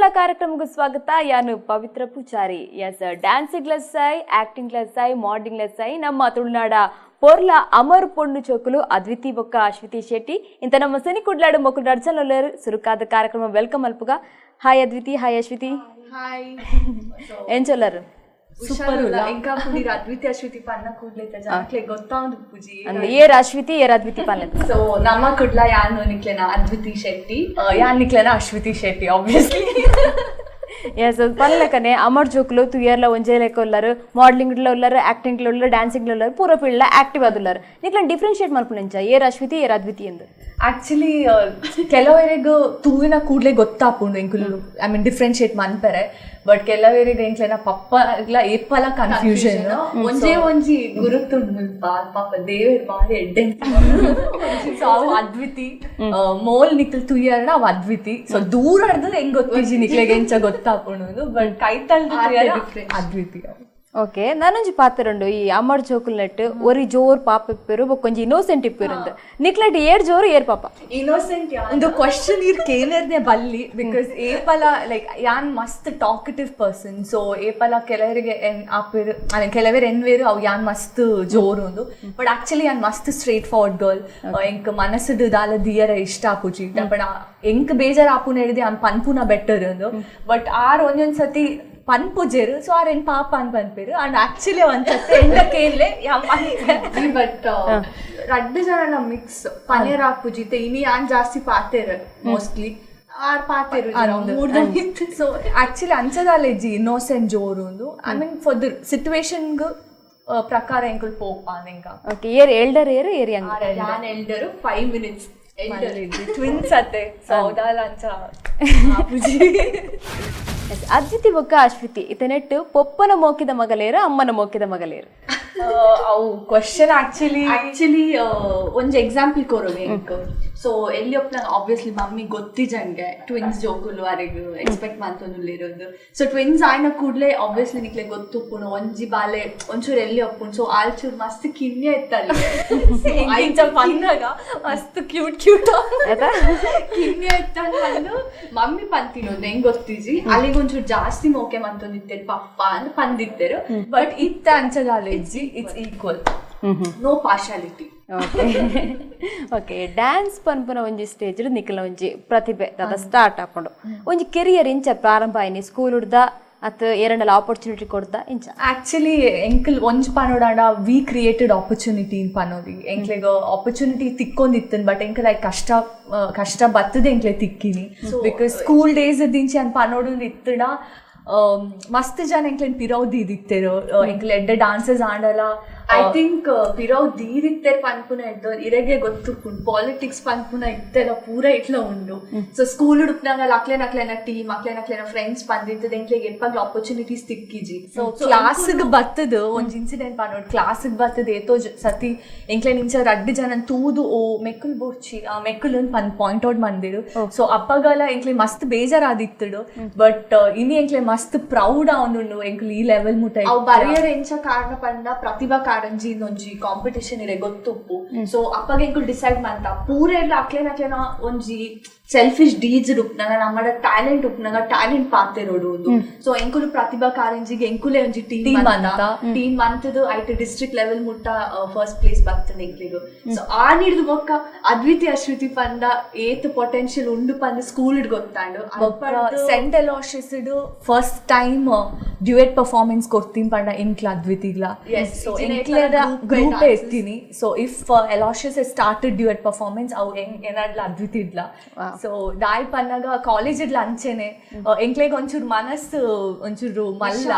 ಕುಡ್ಲ ಕಾರ್ಯಕ್ರಮಕ್ಕೆ ಸ್ವಾಗತ. ಯಾನು ಪವಿತ್ರ ಪೂಜಾರಿ. ಎಸ್, ಡ್ಯಾನ್ಸಿಂಗ್ ಕ್ಲಾಸೈ, ಆಕ್ಟಿಂಗ್ ಕ್ಲಾಸೈ, ಮಾಡಲಿಂಗ್ ಕ್ಲಾಸೈ ನಮ್ಮ ತುಳುನಾಡ ಪೋರ್ಲ ಅಮರ್ ಪೊಣ್ಣು ಚೋಕುಲು ಅದ್ವಿತಿ ಬೊಕ್ಕ ಅಶ್ವಿತಿ ಶೆಟ್ಟಿ ಇಂತ ನಮ್ಮ ಸನಿ ಕುಡ್ಲಾಡು ಮಕ್ಕಳು ನಡ್ಸಲೊಲ್ಲರು ಸುರುಕಾದ ಕಾರ್ಯಕ್ರಮ ವೆಲ್ಕಮ್ ಅಲ್ಪುಗ. Hi Adviti, hi Ashwiti. Hi. ಏನ್ ಚೊಲ್ಲರು? ಸೂಪರ್. ఇంకా పుడి అద్వితి అశ్వితి పన్న కూడ్లైతే జాక్లే ಗೊತ್ತಾ ಒಂದು ಪೂಜಿ ಅಂದ್ರೆ ಏರ್ ಅಶ್ವಿತಿ ಏರ್ ಅದ್ವಿತಿ ಪನ್ನ. ಸೊ ನಮ್ಮ ಕುಡ್ಲ ಯಾನ್ ನಿಕ್ಲೆನ ಅದ್ವಿತಿ ಶೆಟ್ಟಿ, ಯಾನ್ ನಿಕ್ಲೆನ ಅಶ್ವಿತಿ ಶೆಟ್ಟಿ ಆಬ್ವಿಯಸ್ಲಿ. ఎస్ పనులకనే అమర్ జోకులు తుయర్ల ఒంజేలేక ఉన్నారు, మోడలింగ్లో ఉన్నారు, యాక్టింగ్లో ఉన్నారు, డాన్సింగ్లో ఉన్నారు, పూర ఫీల్డ్లో యాక్టిವ್ ಆದುಲ್ಲಾರು. ನಿಕ್ಲ ಡಿಫ್ರೆನ್ಶಿಯೇಟ್ ಮಾಡ್ಕೊಂಡ ಏರ್ ಅಶ್ವಿತಿ ಏರ್ ಅದ್ವಿತಿ ಎಂದು ಆಕ್ಚುಲಿ ಕೆಲವರಿಗೆ ತೂವಿನ ಕೂಡ್ಲೆ ಗೊತ್ತಾಪುಂಡು ಎಂಕುಲು ಐ ಮೀನ್ ಡಿಫ್ರೆನ್ಶಿಯೇಟ್ ಮನ್ಪೆರೆ. ಬಟ್ ಕೆಲವರಿಗೆ ಎಂಕ್ಲೆನ ಪಪ್ಪ ಇಲ್ಲ ಏಪಲ ಕನ್ಫ್ಯೂಷನ್ ಒಂಜೇ ಒಂಜಿ ಗುರುತುಂಡು ಪಾಪ ದೇವ್ರ ಬಾರಿ ಎಡ್ಡೆ. ಸೊ ಅವು ಅದ್ವಿತಿ ಮೋಲ್ ನಿಕ್ಲು ತುಯ್ಯಾರ ಅವು ಅದ್ವಿತಿ. ಸೊ ದೂರ ಹಿಡ್ದು ಹೆಂಗ್ ಗೊತ್ತಿಜಿ ನಿಕ್ಲೆಗೆ ಎಂಚ ಗೊತ್ತಾಪುಂಡು. ಬಟ್ ಕೈತಲ್ ಅದ್ವಿತಿ. ಓಕೆ, ನಾನೊಂಜಿ ಪಾತ್ರಂಡು ಈ ಅಮರ್ ಜೋಕುಲ್ ನೆಟ್ ಒರಿ ಜೋರ್ ಪಾಪ ಇಪ್ಪೇರು ಬೊಕ್ಕೊಂಜಿ ಇನ್ನೋಸೆಂಟ್ ಇಪ್ಪೇರು ಅಂತ ನಿಕ್ಲೆಟ್ ಏರ್ ಜೋರು ಏರ್ ಪಾಪ ಇನ್ನೋಸೆಂಟ್ ಒಂದು ಕ್ವಶನ್ ಇರ್ ಕೇಳರ್ನೆ ಬಲ್ಲಿ. ಬಿಕಾಸ್ ಏಪಲ ಲೈಕ್ ಯಾನ್ ಮಸ್ತ್ ಟಾಕಟಿವ್ ಪರ್ಸನ್. ಸೊ ಏಪಲ ಕೆಲವರಿಗೆ ಆಪೇರು ಕೆಲವರ್ ಎನ್ವೇರು ಅವು ಯಾನ್ ಮಸ್ತ್ ಜೋರು ಒಂದು. ಬಟ್ ಆಕ್ಚುಲಿ ಯಾನ್ ಮಸ್ತ್ ಸ್ಟ್ರೇಟ್ ಫಾರ್ವರ್ಡ್ ಗರ್ಲ್. ಎಂಕ್ ಮನಸ್ಸು ದಾಲ ದಿಯರ ಇಷ್ಟ ಆಪುಜಿ. ಬಟ್ ಎಂಕ್ ಬೇಜಾರ್ ಆಪುನ ಹಿಡಿದು ಅವ್ನು ಪನ್ಪುನ ಬೆಟರ್ ಒಂದು. ಬಟ್ ಆರ್ ಒಂದೊಂದ್ಸತಿ ಪನ್ಪುಜೇರು. ಸೊ ಆರ್ ಏನ್ ಪಾಪ ಅಂತ ಪನ್ಪೇರು ಅಂಡ್ ಆಕ್ಚುಲಿ ಒಂದ್ಸತಿ ಎಂಡ ಕೇಳಲೆ ಬಟ್ ರಡ್ಡು ಜನ ಮಿಕ್ಸ್ ಪನೇರ್ ಆಪುಜಿತೆ ಇನಿ ಯಾನ್ ಜಾಸ್ತಿ ಪಾತೇರು ಮೋಸ್ಟ್ಲಿ ಆರ್ ಪಾತೇರು. ಸೊ ಆಕ್ಚುಲಿ ಅಂಚದಾಲೆಜ್ಜಿ ಇನ್ನೋಸೆಂಟ್ ಜೋರು ಒಂದು. ಐ ಮೀನ್ ಫಾರ್ ದ ಸಿಚುವೇಶನ್ಗ್ ಪ್ರಕಾರ ಎಂಕುಲ್ ಪೋಪ ನಿಂಗ. ಓಕೆ, ಏರ್ ಎಲ್ಡರ್ ಏರ್ ಏರ್ ಯಂಗ್ ಯಾನ್ ಎಲ್ಡರು 5 minutes ಟ್ವಿನ್ಸ್ ಅತ್ತೆ. ಸೊ ಹೌದಲ್ಲ ಅಂಚ ಆಪುಜಿ. ಅದ್ವಿತಿ ಬೊಕ್ಕ ಅಶ್ವಿತಿ ಇತ ನೆಟ್ಟು ಪೊಪ್ಪನ ಮೋಕಿದ ಮಗಲೇರು ಅಮ್ಮನ ಮೋಕಿದ ಮಗಲೇರು ಅವು ಕ್ವಶನ್ ಆಕ್ಚುಲಿ ಒಂಜಿ ಎಕ್ಸಾಂಪಲ್ ಕೊರೋಗೆ ಎಂಕ್. ಸೊ ಎಲ್ಲಿ ಒಪ್ಪ ಆಬ್ವಿಯಸ್ಲಿ ಮಮ್ಮಿ ಗೊತ್ತಿಜಂಗೆ ಟ್ವಿನ್ಸ್ ಜೋಕುಲು ಅರೆಗ್ ಎಕ್ಸ್ಪೆಕ್ಟ್ ಮಾಡ್ತೊಂದುಲ್ಲಿರೋದು. ಸೊ ಟ್ವಿನ್ಸ್ ಆಯ್ನ ಕೂಡ್ಲೆ ಆಬ್ವಿಯಸ್ಲಿ ನಿಕ್ಲೆ ಗೊತ್ತುಪ್ಪುನು ಒಂಜಿ ಬಾಲೆ ಒಂಚೂರು ಎಲ್ಲಿ ಒಪ್ಪುನು. ಸೊ ಆಲ್ಚೂರು ಮಸ್ತ್ ಕಿನ್ಯ ಇತ್ತಲ್ಲಿ ಆಯ್ತ ಪನ್ನಾಗ ಮಸ್ತ್ ಕ್ಯೂಟ್ ಕಿನ್ಯ ಇತ್ತಂದು ಮಮ್ಮಿ ಪಂತಿನೊಂದು ಹೆಂಗ್ ಗೊತ್ತಿಜಿ ಅಲ್ಲಿಗೆ ಒಂಚೂರು ಜಾಸ್ತಿ ಮೋಕೆ ಮಂತೊಂದಿತ್ತೇರು ಪಪ್ಪ ಅಂತ ಪಂದಿತ್ತೇರು. ಬಟ್ ಇತ್ತ ಅಂಚಗಾಲೆಜ್ಜಿ it's equal, no partiality. Okay, dance ಪನ್ಪುನ ಒಂಜಿ ಸ್ಟೇಜ್ ನಿಖಿಲ ಒಂಜಿ ಪ್ರತಿಭೆ ದಾದ ಸ್ಟಾರ್ಟ್ ಹಾಕೊಂಡು ಒಂಜಿ ಕೆರಿಯರ್ ಇಂಚ ಪ್ರಾರಂಭ ಆಯ್ನಿ ಸ್ಕೂಲ್ ಹುಡ್ದ ಅತ್ ಎರಡಲ್ಲ ಆಪರ್ಚುನಿಟಿ ಕೊಡ್ದ ಇಂಚ. ಆಕ್ಚುಲಿ ಎಂಕಲ್ ಒಂಜ್ ಪನೋಡಾಂಡ ವಿ ಕ್ರಿಯೇಟೆಡ್ ಆಪರ್ಚುನಿಟಿ ಇನ್ ಪನೋದಿ. ಎಂಕ್ಲೆಗ್ ಆಪರ್ಚುನಿಟಿ ತಿಕ್ಕೊಂದಿತ್ತನ್ ಬಟ್ ಎಂಕಲ್ ಕಷ್ಟ ಬತ್ತದ ಎಂಕ್ಲೆ ತಿಕ್ಕಿನಿ. ಬಿಕಾಸ್ ಸ್ಕೂಲ್ ಡೇಸ್ ದಿಂಚಿ ಅನ್ ಪನೋಡೊಂದು ಇತ್ತಡ ಮಸ್ತ್ ಜನ ಎಂಕ್ಲೆನ್ ಪಿರವ್ ದೀದಿತ್ತೇರು. ಎಂಕ್ಲೆ ಎಡ್ಡೆ ಡಾನ್ಸಸ್ ಆಂಡಲ ಐ ಥಿಂಕ್ ಪಿರವ್ ದೀದಿತ್ತೇರ್ ಪನ್ಪುನ ಎಡ್ದವ್ರು ಇರಗೆ ಗೊತ್ತುಪ್ಪುಂಡು. ಪಾಲಿಟಿಕ್ಸ್ ಪನ್ಪುನ ಇತ್ತೆಲ್ಲ ಪೂರ ಇಟ್ಲ ಉಂಡು. ಸೊ ಸ್ಕೂಲ್ ಹುಡುಕ್ನಾಗ ಅಕ್ಲೆನ ಟೀಮ್ ಅಕ್ಲೆನ ಫ್ರೆಂಡ್ಸ್ ಪಂದಿತ್ತದ ಎಂಕ್ಲೆಗೆ ಎಪ್ಪಾಗ್ಲ ಆಪರ್ಚುನಿಟೀಸ್ ತಿಕ್ಕಿಜಿ. ಸೊ ಕ್ಲಾಸಿಗೆ ಬತ್ತದ ಒಂದ್ ಇನ್ಸಿಡೆಂಟ್ ಪನ್ನೋಡು. ಕ್ಲಾಸಿಗೆ ಬತ್ತದ ಏತೋ ಸತಿ ಎಂಕ್ಲೆ ನಿಂಚ ರಡ್ಡು ಜನ ತೂದು ಓ ಮೆಕ್ಕುಲ್ ಬೋರ್ಚಿ ಮೆಕ್ಕುಲ್ ಅಂತ ಪಾಯಿಂಟ್ ಔಟ್ ಮಂದಿರು. ಸೊ ಅಪ್ಪಗಲ ಎಂಕ್ಲೆ ಮಸ್ತ್ ಬೇಜಾರಾದಿತ್ತಡು. ಬಟ್ ಇನಿ ಎಂಕ್ಲೆ ಮಸ್ತ್ ಪ್ರೌಡ್ ಅವನು ಎಂಕ್ಲೆ ಈ ಲೆವೆಲ್ ಮುಟ್ಟ ಅವು ಬರೆಯರ್ ಎಂಚ ಕಾರಣ ಪಂಡ ಪ್ರತಿಭಾ ಕಾರಂಜಿ ಒಂಜಿ ಕಾಂಪಿಟೇಷನ್ ಇರೆ ಗೊತ್ತುಪ್ಪು. ಸೊ ಅಪ್ಪಗೆ ಎಂಕುಲ್ ಡಿಸೈಡ್ ಮಾಡ್ತಾ ಪೂರ ಎಲ್ಲ ಅಕ್ಲೇನ ಒಂಜಿ ಸೆಲ್ಫಿಶ್ ಡೀಡ್ಸ್ ಉಪ್ನಾಗ ನಮ್ಮಡ ಟ್ಯಾಲೆಂಟ್ ಉಪ್ನಾಗ ಟ್ಯಾಲೆಂಟ್ ಪಾತೆರೋಡು ಒಂದು. ಸೊ ಎಂಕುಲು ಪ್ರತಿಭಾ ಕಾರಂಜಿಗೆ ಎಂಕುಲೆ ಒಂಜಿ ಟೀಮ್ ಮಂತದು ಐಟ್ ಡಿಸ್ಟ್ರಿಕ್ಟ್ ಲೆವೆಲ್ ಮುಟ್ಟ ಫಸ್ಟ್ ಪ್ಲೇಸ್ ಬರ್ತದೆ ಎಂಕ್ಲಿಗು. ಸೊ ಆ ನಿಡ್ದು ಬೊಕ್ಕ ಅದ್ವಿತಿ ಅಶ್ವಿತಿ ಪಂಡ ಏತ್ ಪೊಟೆನ್ಶಿಯಲ್ ಉಂಡು ಪಂದ ಸ್ಕೂಲ್ ಇಡ್ ಗೊತ್ತಾಂಡು Saint Aloysius first time duet performance ಕೊಡ್ತೀನಿ ಪಂಡ ಎಂಕ್ಲ ಅದ್ವಿತಿಗ್ಲ. ಗ್ರೂಪ್ ಎತ್ತೀನಿ. So if Aloysius started duet performance ಅವು ಏನಾಡ್ಲ ಅದ್ವಿತಿ ಇಡ್ಲ. ಸೊ ದಾಯ್ ಪನ್ನಾಗ ಕಾಲೇಜ್ ಇಡ್ಲ ಅಂಚೆನೆ ಎಂಕ್ಲೆಗ್ ಒಂಚೂರು ಮನಸ್ಸು ಒಂಚೂರು ಮಲ್ಲ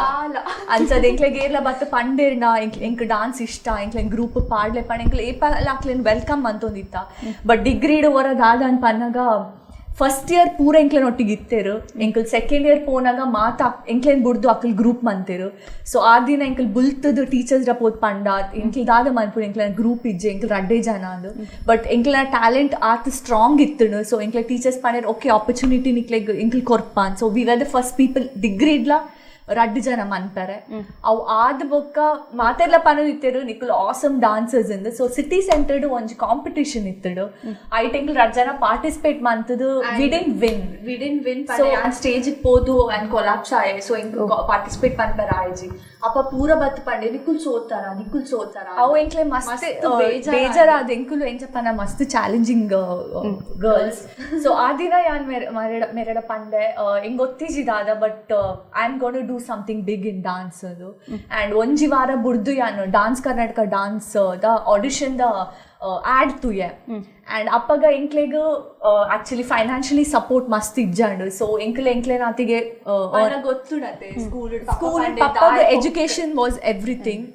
ಅನ್ಸದ್ ಎಂಕ್ಲೆಗ್ ಏರ್ಲ ಬತ್ತ ಪಂಡೇರ್ನ ಎಂಕ್ ಡಾನ್ಸ್ ಇಷ್ಟ ಎಂಕ್ಲೆಗ್ ಗ್ರೂಪ್ ಪಾಡ್ಲೆ ಪಂಡ ಎಂಕ್ಲೆ ಏಪಲ್ಲ ಅಕ್ಲೆನ್ ವೆಲ್ಕಮ್ ಅಂತೊಂದಿತ್ತ. ಬಟ್ ಡಿಗ್ರಿ ಹೊರದಾದ ಅಂತ ಪನ್ನಾಗ ಫಸ್ಟ್ ಇಯರ್ ಪೂರ ಎಂಕ್ಲೆನ್ ಒಟ್ಟಿಗೆ ಇತ್ತೇರು. ಎಂಕಲ್ ಸೆಕೆಂಡ್ ಇಯರ್ ಪೋನಾಗ ಮಾತಾ ಎಂಕ್ಲೆನ್ ಬುಡ್ದು ಅಕ್ಕಲ್ ಗ್ರೂಪ್ ಮಂತೇರು. ಸೊ ಆ ದಿನ ಎಂಕಲ್ ಬುಲ್ತದ ಟೀಚರ್ಸ್ ಪೋದ್ ಪಂಡ ಎಂಕ್ಲ್ ದಾದ ಮನ್ಪುರ ಎಂಕ್ಲೆನ್ ಗ್ರೂಪ್ ಇಜ್ಜೆ ಎಂಕಲ್ ರಡ್ಡೆ ಜನ ಅಂದು. ಬಟ್ ಎಂಕ್ಲೆನ ಟ್ಯಾಲೆಂಟ್ ಆತ್ ಸ್ಟ್ರಾಂಗ್ ಇತ್ತನು. ಸೊ ಎಂಕ್ಲೆ ಟೀಚರ್ಸ್ ಪಂಡೇರ್ ಓಕೆ ಆಪರ್ಚುನಿಟಿ ನಿಕ್ಲೆಗ್ ಎಂಕ್ಲ್ ಕೊರ್ಪಾನ್. So we were the first people degree ಇಡ್ಲ ರಡ್ಡು ಜನ ಮನ್ಪರೆ ಅವು ಆದ ಬೊಕ್ಕ ಮಾತೆರ್ಲ ಪನೊಂದು ಇತ್ತೆರು ನಿಕುಲು ಆಸಮ್ ಡಾನ್ಸರ್ಸ್ ಇಂದು ಸೊ ಸಿಟಿ ಸೆಂಟರ್ಡ್ ಒಂಜಿ ಕಾಂಪಿಟಿಷನ್ ಇತ್ತಡು ಐಟ್ ಎಂಕ್ಲು ರಡ್ಡು ಜನ ಪಾರ್ಟಿಸಿಪೇಟ್ ಮಂತದು we didn't win so stage ಪೋದು ಅಂಡ್ ಕೊಲಾಪ್ಸ್ ಆಯೆ ಸೊ ಎಂಕ್ಲು ಪಾರ್ಟಿಸಿಪೇಟ್ ಪನ್ಪರ ಆಯ್ಜಿ ಅಪ್ಪ ಪೂರ ಬತ್ತು ಪಂಡೆ ನಿಕುಲ್ ಸೋತಾರ ಅವು ಎಂಕ್ಲೆ ಮಸ್ತ್ ಬೇಜಾರಾದ ಎಂಕುಲು ಎಂಚಪ್ಪನ ಮಸ್ತ್ ಚಾಲೆಂಜಿಂಗ್ ಗರ್ಲ್ಸ್ ಸೊ ಆ ದಿನ ಯಾನ್ ಮೆರಡ ಪಂಡೆ ಎಂಗ್ ಗೊತ್ತಿಜಿದಾದ but I am gonna do something big in dance ಅದು ಅಂಡ್ ಒಂಜಿ ವಾರ ಬುಡ್ದು ಯಾನು ಡಾನ್ಸ್ ಕರ್ನಾಟಕ ಡಾನ್ಸ್ ದ ಆಡಿಷನ್ ದ ಆಡ್ ತುಯೆ ಅಂಡ್ ಅಪ್ಪಗ ಎಂಕ್ಲೆಗ್ ಆಕ್ಚುಲಿ ಫೈನಾನ್ಷಿಯಲಿ ಸಪೋರ್ಟ್ ಮಸ್ತ್ ಇಜ್ಜಂಡು ಸೊ ಎಂಕ್ಲೆ ನಾತಿಗೆ ಗೊತ್ತುಡತ್ತೆ ಸ್ಕೂಲ್ ಪಪ್ಪಗ education was everything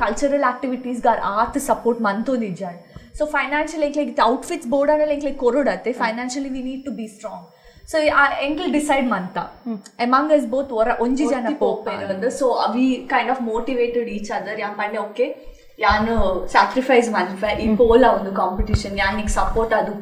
cultural activities ಗಾರ್ ಆತ್ ಸಪೋರ್ಟ್ ಮಂತೋದು ಇಜ್ಜಂಡು ಸೊ ಫೈನಾನ್ಷಿಯಲ್ ಎಂಕ್ಲೆಗ್ ಔಟ್ಫಿಟ್ಸ್ ಬೋರ್ಡನಲ್ಲಿ ಎಂಕ್ಲೆಗ್ ಕೊರಡತ್ತೆ financially we need to be strong so ಎಂಕ್ಲ್ ಡಿಸೈಡ್ ಮಂತ ಎಮಾಂಗ್ ಇಸ್ ಬೋತ್ ಒಂಜಿ ಜನ ಪೋಪೆ so we kind of motivated each other ಯಾನ್ ಪಂಡೆ ಓಕೆ ಯಾನು ಸ್ಯಾಕ್ರಿಫೈಸ್ ಮನ್ಪೆ ಈ ಪೋಲ ಒಂದು ಕಾಂಪಿಟಿಷನ್ ಯಾನಿಗೆ ಸಪೋರ್ಟ್ ಅದು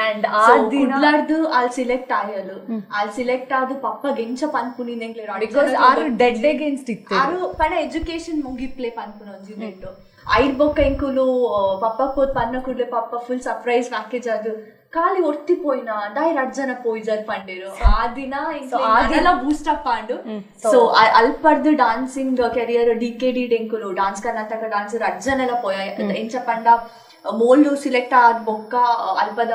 ಅಂಡ್ ಆ ದಿನಾರ್ದು ಅಲ್ಲಿ ಸಿಲೆಕ್ಟ್ ಆಯಲು ಅಲ್ಲಿ ಸಿಲೆಕ್ಟ್ ಆದು ಪಪ್ಪ ಗೆಂಚ ಪನ್ಪುನಿ ಬಿಕಾಸ್ ಆರು ಡೆಡ್ ಅಗೇನ್ಸ್ಟ್ ಇತ್ತು ಆರು ಪಣ ಎಜುಕೇಶನ್ ಮುಗಿಪ್ಲೆ ಪನ್ಪುನ ಒಂಜಿ ನೆಟ್ಟು ಐಡ್ ಬೊಕ್ಕ ಎಂಕುಲು ಪಪ್ಪ ಪೋದ್ ಪನ್ನ ಕೂಡ್ಲೆ ಪಪ್ಪ ಫುಲ್ ಸರ್ಪ್ರೈಸ್ ಪ್ಯಾಕೇಜ್ ಅದು ಖಾಲಿ ಒರ್ತಿ ಪೋಯ್ನ ಡೈರ್ ಅಡ್ ಜನ ಪೋಯ್ಜರ್ ಪಂಡೇರು ಆ ದಿನ ಬೂಸ್ಟ್ ಅಪ್ ಪಾಂಡು ಸೊ ಅಲ್ಪರ್ದು ಡಾನ್ಸಿಂಗ್ ಕೆರಿಯರ್ ಡಿಕೆಡಿ ಎಂಕುಲು ಡಾನ್ಸ್ ಕರ್ನಾಟಕ ಡಾನ್ಸರ್ ಅಡ್ ಜನ ಎಲ್ಲ ಪೋಯ ಎಂಚ ಪಂಡ ಮೋಲ್ಡು ಸಿಲೆಕ್ಟ್ ಆದ ಬೊಕ್ಕ ಅಲ್ಪದ